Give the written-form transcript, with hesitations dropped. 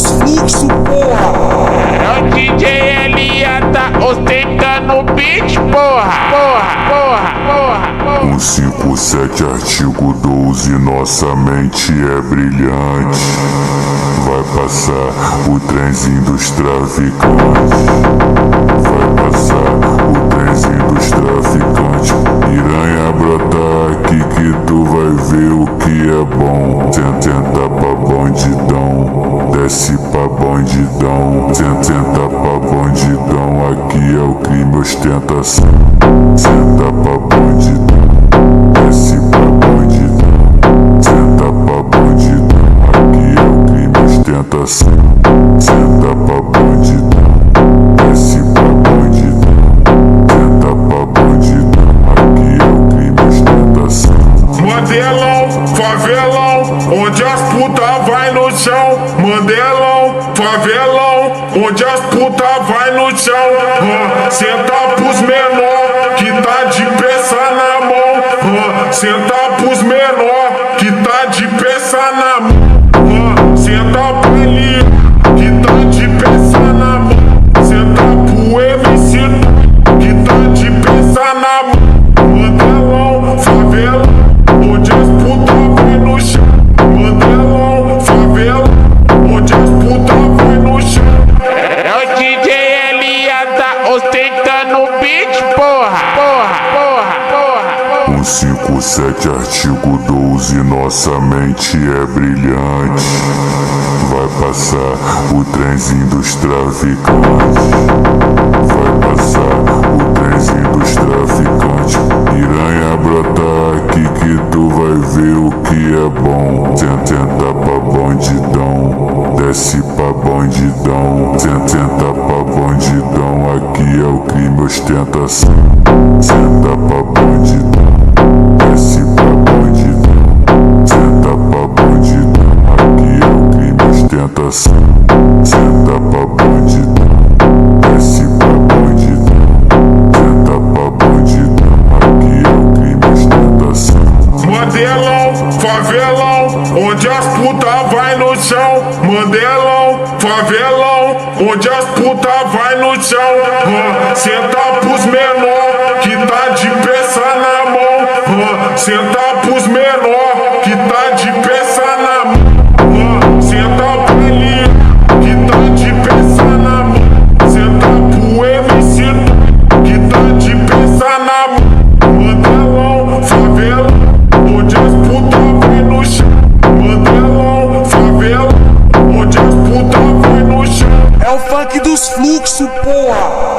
dos fluxos, porra. É o DJ Elia, tá ostentando o beat, porra. 157 artigo 12, nossa mente é brilhante. Vai passar o trenzinho dos traficantes. Vai passar o trenzinho dos traficantes. Piranha brota aqui que tu vai ver o que é bom. Tenta pra bandidão, desce pra bandidão. Tenta pra bandidão, aqui é o crime, ostentação. Senta pra bandidão, desce pra bandidão. Senta pra bandidão, aqui é o crime, ostentação. Senta pra bandidão, desce pra bandidão. Senta pra bandidão, aqui é o crime, ostentação. Mandelão, favelão, onde as puta vai no chão. Mandelão, favelão, onde as puta vai no chão. Senta pros menor que tá de peça na mão. Senta pros menor que tá de peça na mão. Senta pra ele que tá de peça na mão. Senta pro MC que tá de peça na mão. Mandelão, favelão, onde as puta vai no chão. Mandelão, favela, onde as puta vai no chão. É o DJ Elia, tá ostentando o beat, porra. 157 artigo 12, nossa mente é brilhante. Vai passar o trenzinho dos traficantes. Vai passar o trenzinho dos traficantes. Piranha brota aqui que tu vai ver o que é bom. Tenta pra bandidão, desce pra bandidão. Tenta pra bandidão, aqui é o crime, ostentação. Senta pra bandidão, desce pra bandidão. Senta pra bandidão, aqui é o crime, ostentação. Senta pra bandidão, desce pra bandidão. Senta pra bandidão, aqui é o crime, ostentação. Mandelão, favelão, onde as puta vai no chão. Mandelão, favelão, onde as puta vai no chão. Senta pros menor que tá de peça na mão. Senta pros menor que tá de peça na mão. Senta pra ele que tá de peça na mão. Senta pro MC que tá de peça na mão. Mandelão, favela, onde as puta vai no chão. Mandelão, favela, onde as puta vai no chão. É o funk dos fluxos, porra.